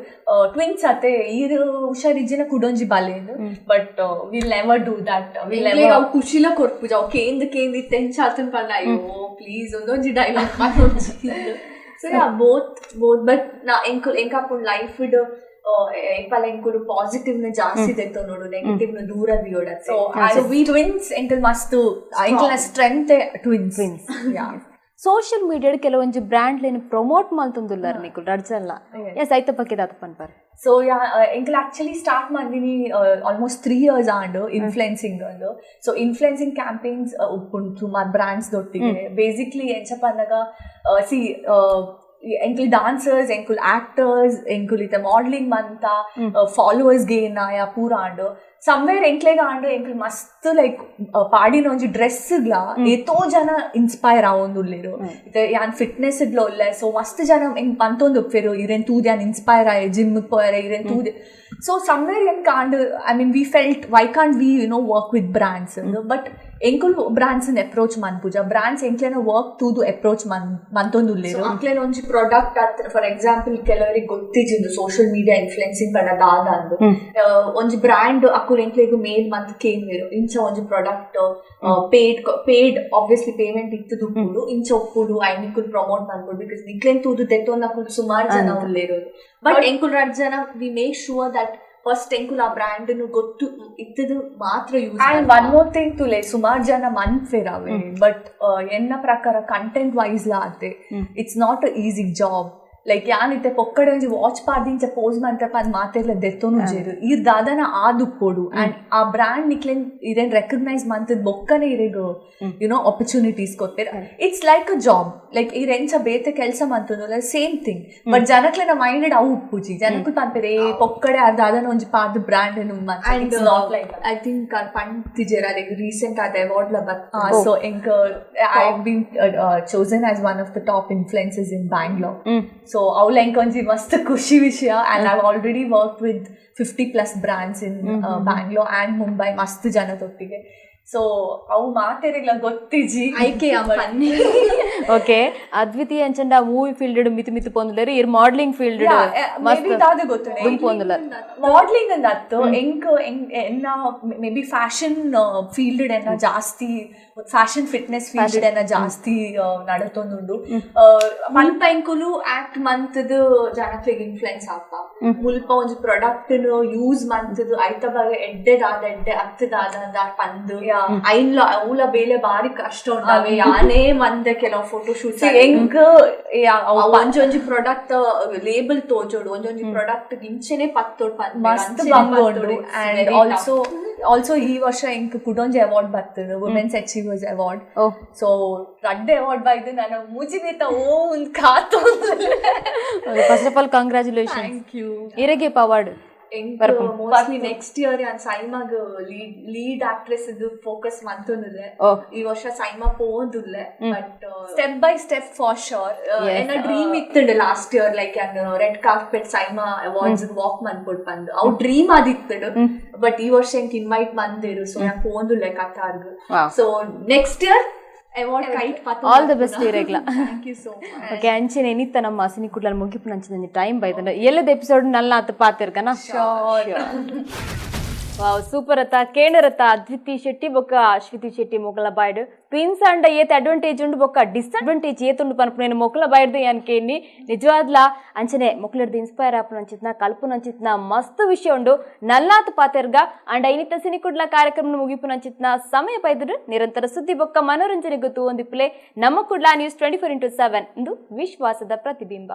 ಟ್ವಿನ್ಸ್ ಅತ್ತೆ ಈರು ಹುಷಾರ್ ಇಜ್ಜಿನ ಕುಡೊಂಜಿ ಬಲೇನು but will never do that will never ಅವು ಖುಷಿಲ ಕೊರ್ಪುಜ ಅವು ಕೇಂದ್ ತೆಂಚ ಆತನ್ ಪನ್ನ ಅಯ್ಯೋ ಪ್ಲೀಸ್ ಒಂದೊಂಜಿ ಡೈಲಾಗ್ ಮಾತೊಂಜಿ ಸೊ ಯಾ ಬೋತ್ ಬಟ್ ನಾ ಎಂಕುಲ್ ಲೈಫ್ ಇಡು ಎಂಪಲ ಎಂಕುಲು ಪಾಸಿಟಿವ್ ನ ಜಾಸ್ತಿ ತೆತ್ತೋ ನೋಡು ನೆಗೆಟಿವ್ ನ ದೂರ ದಿಯೋಡ ಸೊ ವಿ ಟ್ವಿನ್ಸ್ ಎಂಕಲ್ ಮಸ್ತ್ ಎಂಕಲ್ನ ಸ್ಟ್ರೆಂತ್ ಟ್ವಿನ್ಸ್ ಯಾ ಸೋಷಿಯಲ್ ಮೀಡಿಯಾಡ್ ಕೆಲವೊಂಜಿ ಬ್ರ್ಯಾಂಡ್ ಲೇನು ಪ್ರಮೋಟ್ ಮಲ್ತೊಂದುಲ್ಲಾರ ನಿಕುಲ್ ರಡ್ಜಲ್ಲ ಎಸ್ ಐತ ಪಕ್ಕೆ ದಾತ ಪನ್ಪಾರ ಸೊ ಯಾ ಎಂಕಲ್ ಆಕ್ಚುಲಿ ಸ್ಟಾರ್ಟ್ ಮಾಡಿದೀನಿ ಆಲ್ಮೋಸ್ಟ್ 3 years ಆಂಡು ಇನ್ಫ್ಲುಯೆನ್ಸಿಂಗ್ ಅಂದು ಸೊ ಇನ್ಫ್ಲುಯೆನ್ಸಿಂಗ್ ಕ್ಯಾಂಪೇನ್ಸ್ ಉಪ್ಪುಂಡು ಸುಮಾರು ಬ್ರ್ಯಾಂಡ್ಸ್ ದೊಟ್ಟಿಗೆ ಬೇಸಿಕ್ಲಿ ಎಂಚಪ್ಪ ಅಂದಾಗ ಸಿ ಎಂಕುಲ್ ಡಾನ್ಸರ್ಸ್ ಎಂಕುಲ್ ಆಕ್ಟರ್ಸ್ ಎಂಕುಲ್ ಇತ್ತೆ ಮಾಡೆಲಿಂಗ್ ಮಂತ ಫಾಲೋವರ್ಸ್ ಗೇನ್ ಆಯಾ ಪೂರ ಆಂಡು ಸಮ್ವೇರ್ ಎಂಕ್ಲೆಗ ಆಂಡು ಎಂಕುಲ್ ಮಸ್ತ್ ಲೈಕ್ ಪಾಡಿನ ಒಂಜಿ ಡ್ರೆಸ್ಗ್ಲ ಏತೋ ಜನ ಇನ್ಸ್ಪೈರ್ ಆವೊಂದುಲ್ಲೆರು ಇತ್ತೆ ಯಾನ್ ಫಿಟ್ನೆಸ್ ಇಡ್ಲ ಒಲ್ಲೆ ಸೊ ಮಸ್ತ್ ಜನ ಎಂಕ್ ಪಂತೊಂದು ಉಪ್ಪೇರು ಇರೆನ್ ತೂದೆ ಯಾನ್ ಇನ್ಸ್ಪೈರ್ ಆಯೆ ಜಿಮ್ ಪೋಯರೆ ಇರೆನ್ ತೂದೆ ಸೊ ಸಮ್ವೇರ್ ಎಂಕ್ ಆಂಡು I mean we felt why can't we work with brands but ಎಂಕುಲ್ ಬ್ರ್ಯಾಂಡ್ಸ್ ಅಪ್ರೋಚ್ ಮನ್ಪುಜ ಬ್ರ್ಯಾಂಡ್ಸ್ ಎಂಕ್ಲೆನ ವರ್ಕ್ ತೂದು ಅಪ್ರೋಚ್ ಮಂತೊಂದುಲ್ಲೆರು ಅಂಕ್ಲೆನ ಒಂಜಿ ಪ್ರಾಡಕ್ಟ್ ಹತ್ರ ಫಾರ್ ಎಕ್ಸಾಂಪಲ್ ಕೆಲವರಿಗೆ ಗೊತ್ತಿಜಿಂದು ಸೋಷಿಯಲ್ ಮೀಡಿಯಾ ಇನ್ಫ್ಲುಯೆನ್ಸಿಂಗ್ ಪಂಡ ದಾದ ಅಂದು ಒಂಜಿ ಬ್ರ್ಯಾಂಡ್ ಅಕ್ಕುಲ್ ಎಂಕ್ಲೆಗ್ ಮೇಲ್ ಮಂತ್ ಕೇನ್ವೆರು ಇಂಚ ಒಂಜಿ ಪ್ರಾಡಕ್ಟ್ ಪೇಡ್ ಆಬ್ವಿಯಸ್ಲಿ ಪೇಮೆಂಟ್ ಇತ್ತದು ಉಪ್ಪುಡು ಇಂಚ ಒಪ್ಪುಡು ಐನಿಕುಲ್ ಪ್ರಮೋಟ್ ಮಾಡ್ಕೊಡು ಬಿಕಾಸ್ ನಿಕ್ಲೆನ್ ತೂದು ತೆತ್ತೊಂದು ಅಕ್ಕುಲ್ ಸುಮಾರು ಜನ ಉಳ್ಳೇರೋದು ಬಟ್ ಎಂಕುಲ್ ರಡ್ ಜನ we make sure that first ಎಂಕುಲ್ ಆ ಬ್ರ್ಯಾಂಡ್ ಗೊತ್ತು ಇತ್ತದು ಮಾತ್ರ use and one more thing to like ಸುಮಾರು ಜನ ಮನ್ಫೇರವೆ ಬಟ್ ಎನ್ನ ಪ್ರಕಾರ ಕಂಟೆಂಟ್ ವೈಸ್ ಲ ಆತೆ it's not a easy job like ಯಾನಿತ್ತೆ ಪೊಕ್ಕಡೆ ಒಂಜಿ ವಾಚ್ ಪಾರ್ದಿಂಚ ಪೋಸ್ ಮಂತಪ್ಪ ಅದ್ ಮಾತೆಲ್ಲ ದೆತ್ತೋನು ಜೇರು ಈರ್ ದಾದನ ಆದುಪ್ಪೋಡು ಅಂಡ್ ಆ ಬ್ರ್ಯಾಂಡ್ ನಿಕ್ಲೆನ್ ಇರೇನ್ ರೆಕಗ್ನೈಸ್ ಮಂತದ್ ಬೊಕ್ಕನೆ ಇರೆಗು ಯುನೋ ಆಪರ್ಚುನಿಟೀಸ್ ಕೊಟ್ಟೆರ್ it's like a job like ಇರೆಂಚ ಬೇತೆ ಕೆಲಸ ಮಂತುನು ಸೇಮ್ ಥಿಂಗ್ ಬಟ್ ಜನಕ್ಲೆನ ಮೈಂಡೆಡ್ ಅವು ಉಪ್ಪುಜಿ ಜನಕ್ಕೂ ಪಂಪೆರೆ ಪೊಕ್ಕಡೆ ಅದ್ ದಾದನ ಒಂಜಿ ಪಾರ್ದ್ ಬ್ರ್ಯಾಂಡ್ ಅಂಡ್ ಐ ಥಿಂಕ್ ಪಂತಿಜೆರ್ ಅದಕ್ಕೆ ರೀಸೆಂಟ್ ಆದ ಅವಾರ್ಡ್ ಲ ಬತ್ ಸೊ ಎಂಕ I have been chosen as one of the top influencers in Bangalore. So avu enkonji mast kushi vishaya and I've already worked with 50+ brands in Bangalore and Mumbai mast jana tottige. So ಅವು ಮಾತೆರೆಗ್ಲ ಗೊತ್ತಿಜಿ ಐಕೆ ಅಮ್ಮನ್ನಿ okay ಅದ್ವಿತೀಯ ಅಂಚಂಡ movie field ಮಿತಿ ಪೊಂದುಲೆರು ಇರ್ modelling field maybe ದಾದ ಗೊತ್ತುಂಡೆ ದುಂಪೊಂದುಲರ್ modelling ಅಂದತ್ತು ಎಂಕ್ ಎನ್ನ maybe fashion field ಎನ್ನ ಜಾಸ್ತಿ fashion fitness field ಎನ್ನ ಜಾಸ್ತಿ ನಡತೊಂದುಂಡು ಮುಲ್ಪ ಎಂಕುಲು ಆಕ್ಟ್ ಮಂತದು ಜನಕ್ಲೆಗ್ ಇನ್ಫ್ಲುಯೆನ್ಸ್ ಆಪ ಮುಲ್ಪ ಒಂಜಿ ಪ್ರಾಡಕ್ಟ್ ಯೂಸ್ ಮಂತದು ಐತ ಬಗ್ಗೆ ಎಡ್ಡೆ ಅತ್ತದಾದ ಪಂದು ಐನ್ಲ ಅವಳ ಬೇಲೆ ಬಾರಿ ಕಷ್ಟ ಉಂಟಾವೆ ಯಾನೇ ಮಂದೆ ಕೆಲವು ಫೋಟೋ ಶೂಟ್ಸ್ ಎಂಕ್ ಒಂಜೊಂಜಿ ಪ್ರಾಡಕ್ಟ್ ಲೇಬಲ್ ತೋಜೋಡು ಒಂಜೊಂಜಿ ಪ್ರಾಡಕ್ಟ್ ಇಂಚೆನೆ ಪತ್ತೋಡು ಮಸ್ತ್ ಬಂಗೋಡು ಅಂಡ್ ಆಲ್ಸೋ ಆಲ್ಸೋ ಈ ವರ್ಷ ಇಂಕ್ ಕುಡೊಂಜಿ ಅವಾರ್ಡ್ ಬರ್ತದೆ ವುಮೆನ್ಸ್ ಅಚೀವರ್ಸ್ ಅವಾರ್ಡ್ ಓ ಸೊ ರಡ್ಡೆ ಅವಾರ್ಡ್ ಬಾಯ್ದು ನಾನು ಮುಜಿನೇತ ಒಂದು ಕಾತು first of all congratulation. Thank you ಇರಗೆ ಅವಾರ್ಡ್ ಮೋಸ್ಟ್ಲಿ ನೆಕ್ಸ್ಟ್ ಇಯರ್ ಸೈಮಾಗ್ ಲೀಡ್ ಆಕ್ಟ್ರೆಸ್ ಫೋಕಸ್ ಮಂತೊಂದಿದೆ. ಈ ವರ್ಷ ಸೈಮಾ ಪೋಂದುಲ್ಲೆ but step by step for sure ಎನ್ನ ಡ್ರೀಮ್ ಇತ್ತಂಡೆ last year like red carpet SIIMA awards walk ಮನ್ಪೊಡ್ ಬಂದು ಅವ್ ಡ್ರೀಮ್ ಆದಿತ್ತಡು ಬಟ್ ಈ ವರ್ಷ ಎಂಕ್ ಇನ್ವೈಟ್ ಬಂದಿರು ಸೊ ನಾ ಪೋಂದುಲ್ಲೆ ಕತಾರ್ಗ್. ಸೊ ನೆಕ್ಸ್ಟ್ ಇಯರ್ ಅವಾರ್ಡ್ ಕೈಟ್ ಆಲ್ ದ ಬೆಸ್ಟ್ ಇರಗ್ಲ. Thank you so much. Okay ಅಂಚೆನೆ ಎನಿತ್ತ ನಮ್ಮ ಸಿನಿ ಕುಡ್ಲ ಮುಗಿಪು ನಂಚಿನ ಟೈಮ್ ಬೈತಂಡ ಎಲ್ಲದ ಎಪಿಸೋಡ್ ನಲ್ಲ ಆತ ಪಾತಿರ್ಕನ. ವಾವ್ ಸೂಪರ್ ಅತ್ತ ಕೇಂಡರತ್ತ ಅದ್ವಿತಿ ಶೆಟ್ಟಿ ಬೊಕ್ಕ ಅಶ್ವಿತಿ ಶೆಟ್ಟಿ ಮೊಕಲ ಬಾಯ್ಡ್ ಟ್ವಿನ್ಸ್ ಅಂಡ ಏತ್ ಅಡ್ವಾಂಟೇಜ್ ಉಂಡು ಬೊಕ್ಕ ಡಿಸ್ಅಡ್ವಾಂಟೇಜ್ ಏತುಂಡು ಪನ್ಪುನೇನು ಮೊಕಲ ಬಾಯ್ಡ್ದು ಅನ್ಕೇನಿ ನಿಜವಾದ್ಲ ಅಂಚನೆ ಮೊಕ್ಲರ್ದು ಇನ್ಸ್ಪೈರ್ ಆಪು ನಂಚಿತ್ನ ಕಲ್ಪು ನಂಚಿತ್ನ ಮಸ್ತ್ ವಿಷಯ ಉಂಡು ನಲ್ಲಾತ್ ಪಾತೆರ್ಗ ಅಂಡ ಐನಿತ್ತ ಸಿನಿ ಕುಡ್ಲ ಕಾರ್ಯಕ್ರಮ ಮುಗಿಪು ನಂಚಿತ್ನ ಸಮಯ ಪೈದ್ರು ನಿರಂತರ ಸುದ್ದಿ ಬೊಕ್ಕ ಮನೋರಂಜನೆ ಗೊತ್ತು ಒಂದಿಪ್ಪಲೆ ನಮ್ಮ ಕುಡ್ಲ ನ್ಯೂಸ್ 24x7 ಇಂದು ವಿಶ್ವಾಸದ ಪ್ರತಿಬಿಂಬ.